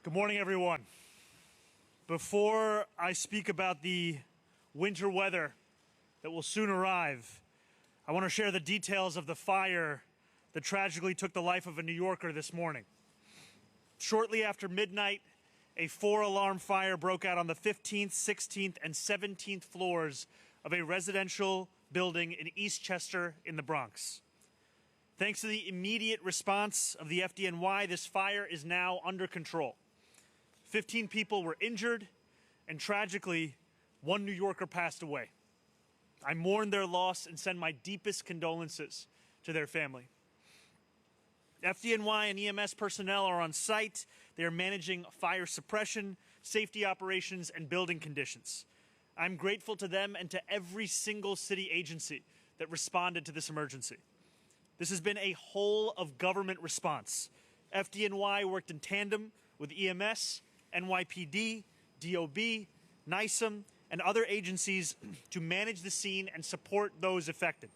Good morning, everyone. Before I speak about the winter weather that will soon arrive, I want to share the details of the fire that tragically took the life of a New Yorker this morning. Shortly after midnight, a 4-alarm fire broke out on the 15th, 16th, and 17th floors of a residential building in Eastchester in the Bronx. Thanks to the immediate response of the FDNY, this fire is now under control. 15 people were injured, and tragically, one New Yorker passed away. I mourn their loss and send my deepest condolences to their family. FDNY and EMS personnel are on site. They are managing fire suppression, safety operations, and building conditions. I'm grateful to them and to every single city agency that responded to this emergency. This has been a whole-of-government response. FDNY worked in tandem with EMS, NYPD, DOB, NISM, and other agencies to manage the scene and support those affected.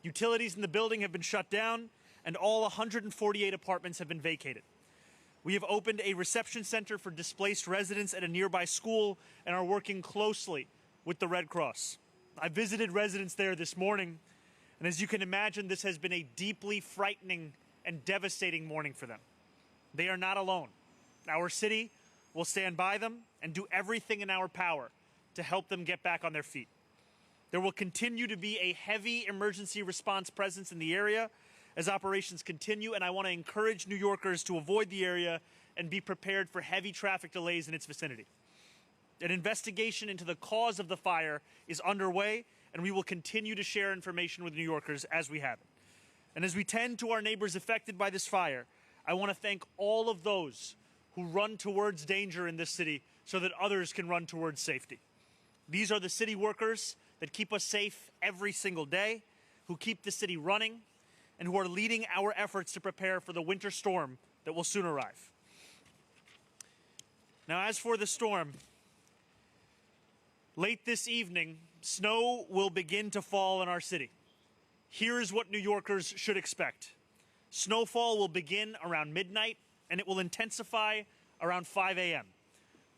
Utilities in the building have been shut down, and all 148 apartments have been vacated. We have opened a reception center for displaced residents at a nearby school and are working closely with the Red Cross. I visited residents there this morning, and as you can imagine, this has been a deeply frightening and devastating morning for them. They are not alone. Our city will stand by them and do everything in our power to help them get back on their feet. There will continue to be a heavy emergency response presence in the area as operations continue, and I want to encourage New Yorkers to avoid the area and be prepared for heavy traffic delays in its vicinity. An investigation into the cause of the fire is underway, and we will continue to share information with New Yorkers as we have it. And as we tend to our neighbors affected by this fire, I want to thank all of those who run towards danger in this city so that others can run towards safety. These are the city workers that keep us safe every single day, who keep the city running, and who are leading our efforts to prepare for the winter storm that will soon arrive. Now, as for the storm, late this evening, snow will begin to fall in our city. Here is what New Yorkers should expect. Snowfall will begin around midnight, and it will intensify around 5 a.m.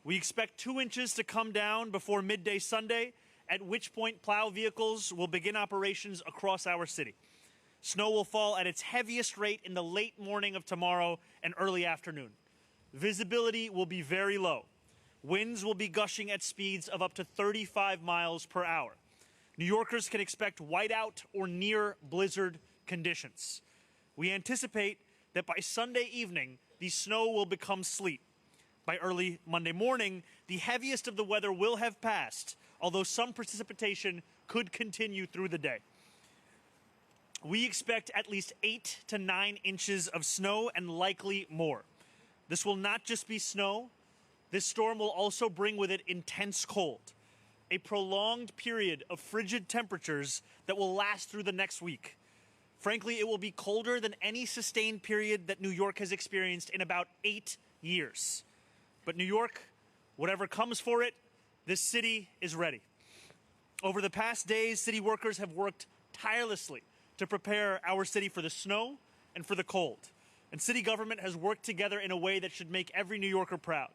We expect 2 inches to come down before midday Sunday, at which point plow vehicles will begin operations across our city. Snow will fall at its heaviest rate in the late morning of tomorrow and early afternoon. Visibility will be very low. Winds will be gushing at speeds of up to 35 miles per hour. New Yorkers can expect whiteout or near blizzard conditions. We anticipate that by Sunday evening, the snow will become sleet. By early Monday morning, the heaviest of the weather will have passed, although some precipitation could continue through the day. We expect at least 8 to 9 inches of snow and likely more. This will not just be snow. This storm will also bring with it intense cold, a prolonged period of frigid temperatures that will last through the next week. Frankly, it will be colder than any sustained period that New York has experienced in about 8 years. But New York, whatever comes for it, this city is ready. Over the past days, city workers have worked tirelessly to prepare our city for the snow and for the cold. And city government has worked together in a way that should make every New Yorker proud.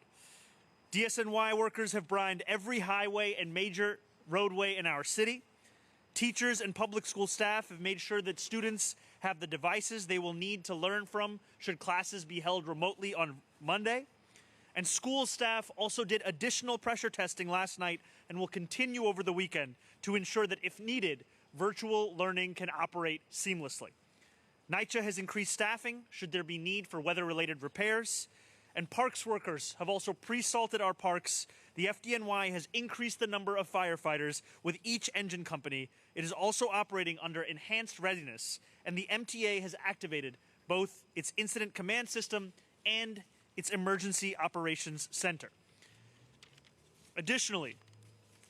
DSNY workers have brined every highway and major roadway in our city. Teachers and public school staff have made sure that students have the devices they will need to learn from should classes be held remotely on Monday. And school staff also did additional pressure testing last night and will continue over the weekend to ensure that, if needed, virtual learning can operate seamlessly. NYCHA has increased staffing should there be need for weather-related repairs. And parks workers have also pre-salted our parks. The FDNY has increased the number of firefighters with each engine company. It is also operating under enhanced readiness, and the MTA has activated both its incident command system and its emergency operations center. Additionally,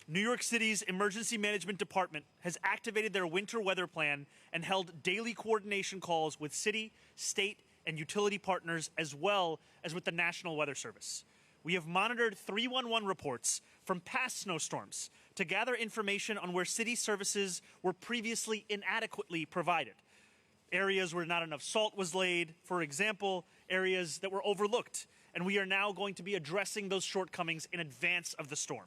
New York City's Emergency Management Department has activated their winter weather plan and held daily coordination calls with city, state, and utility partners, as well as with the National Weather Service. We have monitored 311 reports from past snowstorms to gather information on where city services were previously inadequately provided. Areas where not enough salt was laid, for example, areas that were overlooked, and we are now going to be addressing those shortcomings in advance of the storm.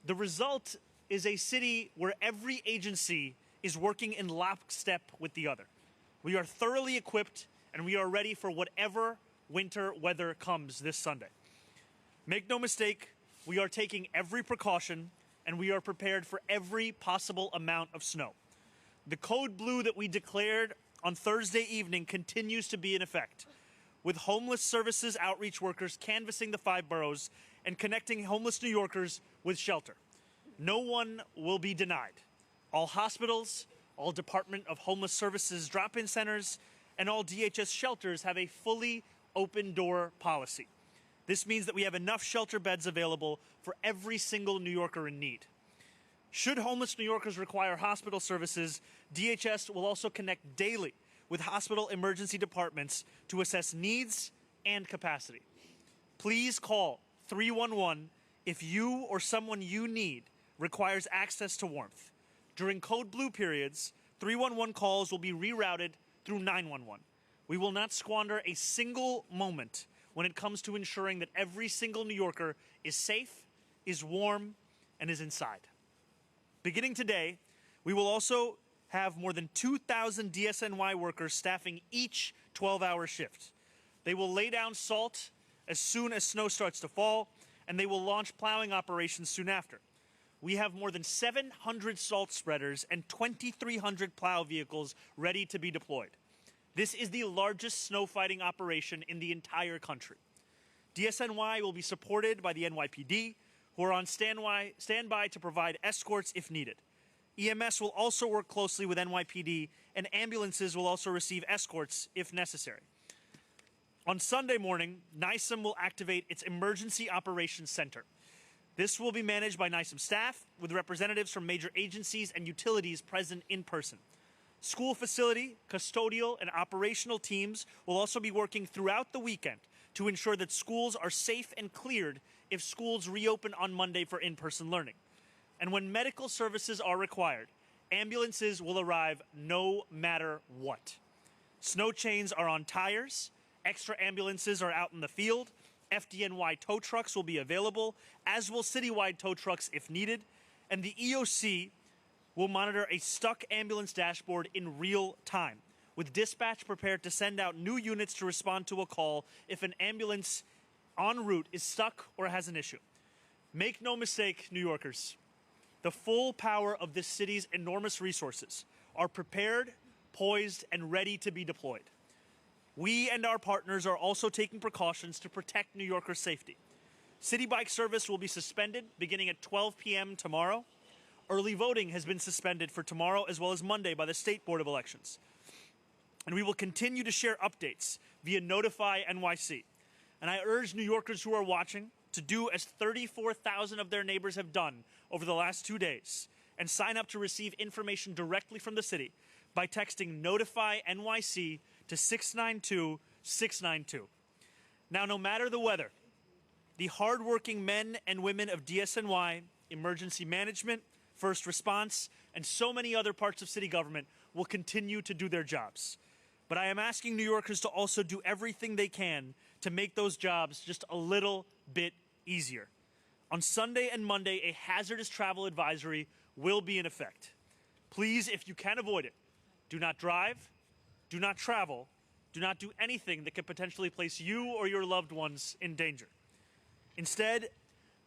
The result is a city where every agency is working in lockstep with the other. We are thoroughly equipped, and we are ready for whatever winter weather comes this Sunday. Make no mistake, we are taking every precaution, and we are prepared for every possible amount of snow. The code blue that we declared on Thursday evening continues to be in effect, with homeless services outreach workers canvassing the 5 boroughs and connecting homeless New Yorkers with shelter. No one will be denied. All hospitals, all Department of Homeless Services drop-in centers, and all DHS shelters have a fully open-door policy. This means that we have enough shelter beds available for every single New Yorker in need. Should homeless New Yorkers require hospital services, DHS will also connect daily with hospital emergency departments to assess needs and capacity. Please call 311 if you or someone you need requires access to warmth. During code blue periods, 311 calls will be rerouted through 911. We will not squander a single moment when it comes to ensuring that every single New Yorker is safe, is warm, and is inside. Beginning today, we will also have more than 2,000 DSNY workers staffing each 12-hour shift. They will lay down salt as soon as snow starts to fall, and they will launch plowing operations soon after. We have more than 700 salt spreaders and 2,300 plow vehicles ready to be deployed. This is the largest snow fighting operation in the entire country. DSNY will be supported by the NYPD, who are on standby to provide escorts if needed. EMS will also work closely with NYPD, and ambulances will also receive escorts if necessary. On Sunday morning, NYSEM will activate its Emergency Operations Center. This will be managed by NYSEM staff with representatives from major agencies and utilities present in person. School facility, custodial, and operational teams will also be working throughout the weekend to ensure that schools are safe and cleared if schools reopen on Monday for in-person learning. And when medical services are required, ambulances will arrive no matter what. Snow chains are on tires, extra ambulances are out in the field, FDNY tow trucks will be available, as will citywide tow trucks if needed, and the EOC will monitor a stuck ambulance dashboard in real time, with dispatch prepared to send out new units to respond to a call if an ambulance en route is stuck or has an issue. Make no mistake, New Yorkers, the full power of this city's enormous resources are prepared, poised, and ready to be deployed. We and our partners are also taking precautions to protect New Yorkers' safety. City bike service will be suspended beginning at 12 p.m. tomorrow. Early voting has been suspended for tomorrow as well as Monday by the State Board of Elections. And we will continue to share updates via Notify NYC. And I urge New Yorkers who are watching to do as 34,000 of their neighbors have done over the last 2 days and sign up to receive information directly from the city by texting Notify NYC to 692-692. Now, no matter the weather, the hardworking men and women of DSNY, emergency management, first response, and so many other parts of city government will continue to do their jobs. But I am asking New Yorkers to also do everything they can to make those jobs just a little bit easier. On Sunday and Monday, a hazardous travel advisory will be in effect. Please, if you can avoid it, do not drive, do not travel, do not do anything that could potentially place you or your loved ones in danger. Instead,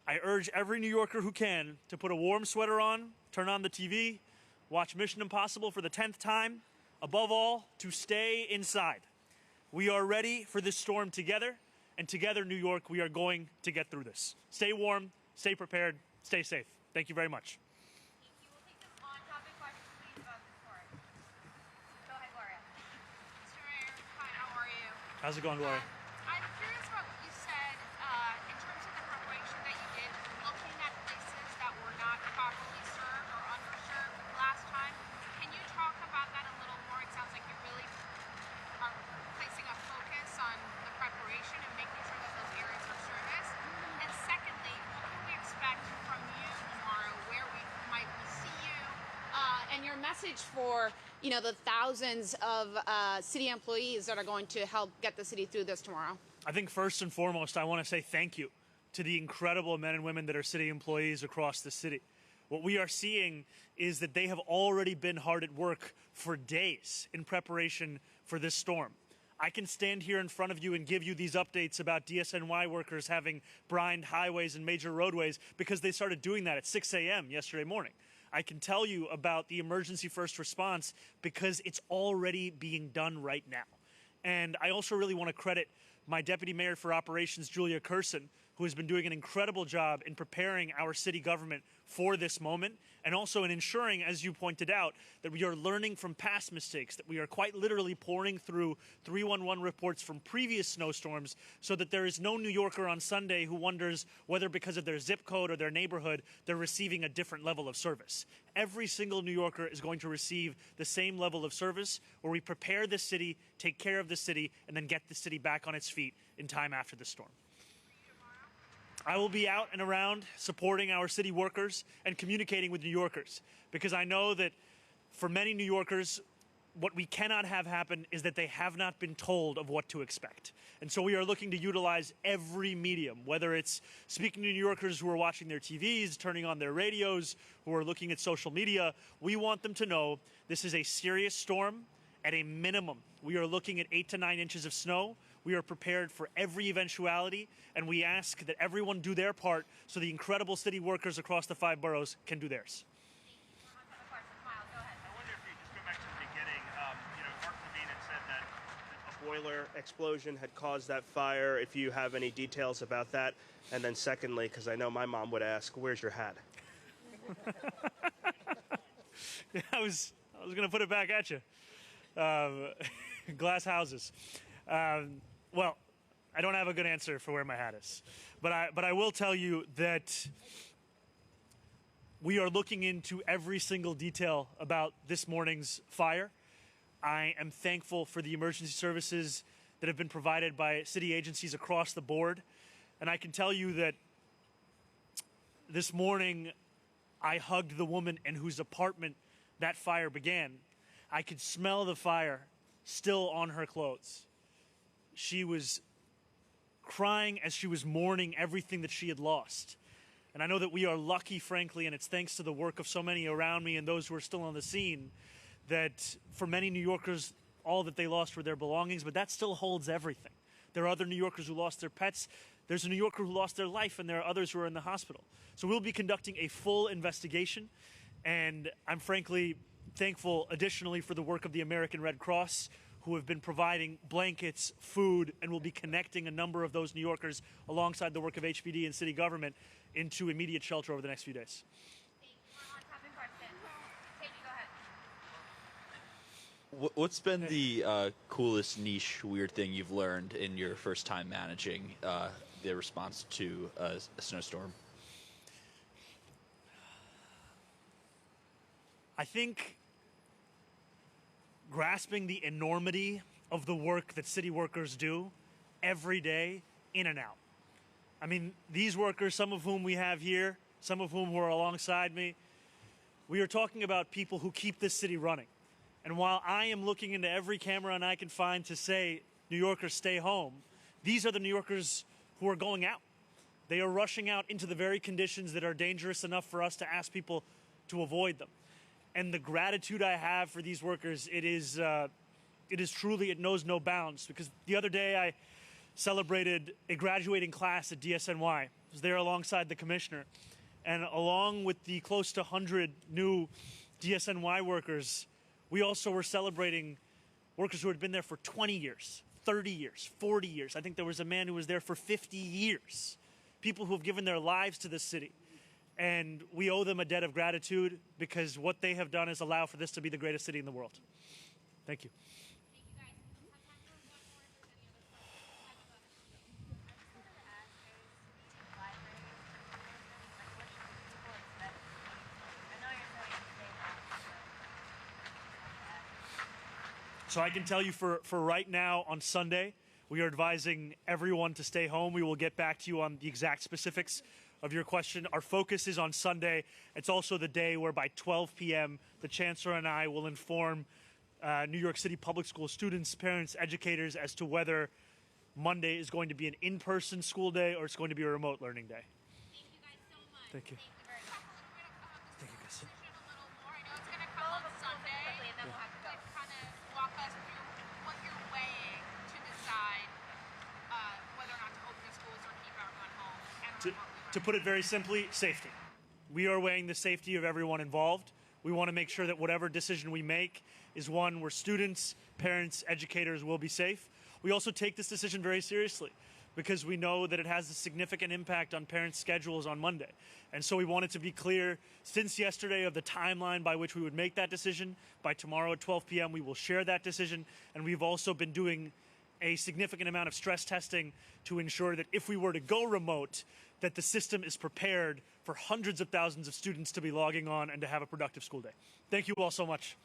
I urge every New Yorker who can to put a warm sweater on, turn on the TV, watch Mission Impossible for the 10th time, above all, to stay inside. We are ready for this storm together, and together, New York, we are going to get through this. Stay warm, stay prepared, stay safe. Thank you very much. Thank you. We'll take this on-topic question, please, Victoria. Go ahead, Gloria. Mr. Mayor, hi, how are you? How's it going, Gloria? I'm curious about what you said in terms of the preparation that you did, looking at places that were not properly served or underserved last time. Can you talk about that a little more? It sounds like you really are placing a focus on the preparation and making sure that those areas are serviced. And secondly, what can we expect from you tomorrow? Where we might see you? And your message for, you know, the thousands of city employees that are going to help get the city through this tomorrow? I think first and foremost, I want to say thank you to the incredible men and women that are city employees across the city. What we are seeing is that they have already been hard at work for days in preparation for this storm. I can stand here in front of you and give you these updates about DSNY workers having brined highways and major roadways because they started doing that at 6 a.m. yesterday morning. I can tell you about the emergency first response because it's already being done right now. And I also really want to credit my Deputy Mayor for Operations, Julia Curson, who has been doing an incredible job in preparing our city government for this moment, and also in ensuring, as you pointed out, that we are learning from past mistakes, that we are quite literally pouring through 311 reports from previous snowstorms so that there is no New Yorker on Sunday who wonders whether because of their zip code or their neighborhood, they're receiving a different level of service. Every single New Yorker is going to receive the same level of service where we prepare the city, take care of the city, and then get the city back on its feet in time after the storm. I will be out and around supporting our city workers and communicating with New Yorkers because I know that for many New Yorkers, what we cannot have happen is that they have not been told of what to expect. And so we are looking to utilize every medium, whether it's speaking to New Yorkers who are watching their TVs, turning on their radios, who are looking at social media. We want them to know this is a serious storm. At a minimum, we are looking at 8 to 9 inches of snow. We are prepared for every eventuality, and we ask that everyone do their part so the incredible city workers across the 5 boroughs can do theirs. I wonder if you just go back to the beginning. Mark Levine had said that a boiler explosion had caused that fire. If you have any details about that. And then secondly, because I know my mom would ask, where's your hat? Yeah, I was going to put it back at you. Glass houses. Well, I don't have a good answer for where my hat is, but I will tell you that we are looking into every single detail about this morning's fire. I am thankful for the emergency services that have been provided by city agencies across the board, and I can tell you that this morning I hugged the woman in whose apartment that fire began. I could smell the fire still on her clothes. She was crying as she was mourning everything that she had lost. And I know that we are lucky, frankly, and it's thanks to the work of so many around me and those who are still on the scene, that for many New Yorkers, all that they lost were their belongings, but that still holds everything. There are other New Yorkers who lost their pets. There's a New Yorker who lost their life, and there are others who are in the hospital. So we'll be conducting a full investigation, and I'm frankly thankful additionally for the work of the American Red Cross, who have been providing blankets, food, and will be connecting a number of those New Yorkers alongside the work of HPD and city government into immediate shelter over the next few days. What's been the coolest niche weird thing you've learned in your first time managing the response to a snowstorm? I think grasping the enormity of the work that city workers do every day, in and out. I mean, these workers, some of whom we have here, some of whom who are alongside me, we are talking about people who keep this city running. And while I am looking into every camera and I can find to say, New Yorkers, stay home, these are the New Yorkers who are going out. They are rushing out into the very conditions that are dangerous enough for us to ask people to avoid them. And the gratitude I have for these workers, it is truly, it knows no bounds. Because the other day I celebrated a graduating class at DSNY. I was there alongside the commissioner. And along with the close to 100 new DSNY workers, we also were celebrating workers who had been there for 20 years, 30 years, 40 years. I think there was a man who was there for 50 years. People who have given their lives to this city. And we owe them a debt of gratitude because what they have done is allow for this to be the greatest city in the world. Thank you. So I can tell you for right now on Sunday, we are advising everyone to stay home. We will get back to you on the exact specifics of your question. Our focus is on Sunday. It's also the day where by 12 p.m. the Chancellor and I will inform New York City public school students, parents, educators as to whether Monday is going to be an in-person school day or it's going to be a remote learning day. Thank you guys so much. Thank you. Very much. Thank you, guys. Decision a little more. I know it's going to come on Sunday. Quickly, and then we'll have to go. But kind of walk us through what you're weighing to decide whether or not to open the schools or keep everyone home and remotely To put it very simply, safety. We are weighing the safety of everyone involved. We want to make sure that whatever decision we make is one where students, parents, educators will be safe. We also take this decision very seriously because we know that it has a significant impact on parents' schedules on Monday. And so we wanted to be clear since yesterday of the timeline by which we would make that decision. By tomorrow at 12 p.m. we will share that decision. And we've also been doing a significant amount of stress testing to ensure that if we were to go remote, that the system is prepared for hundreds of thousands of students to be logging on and to have a productive school day. Thank you all so much.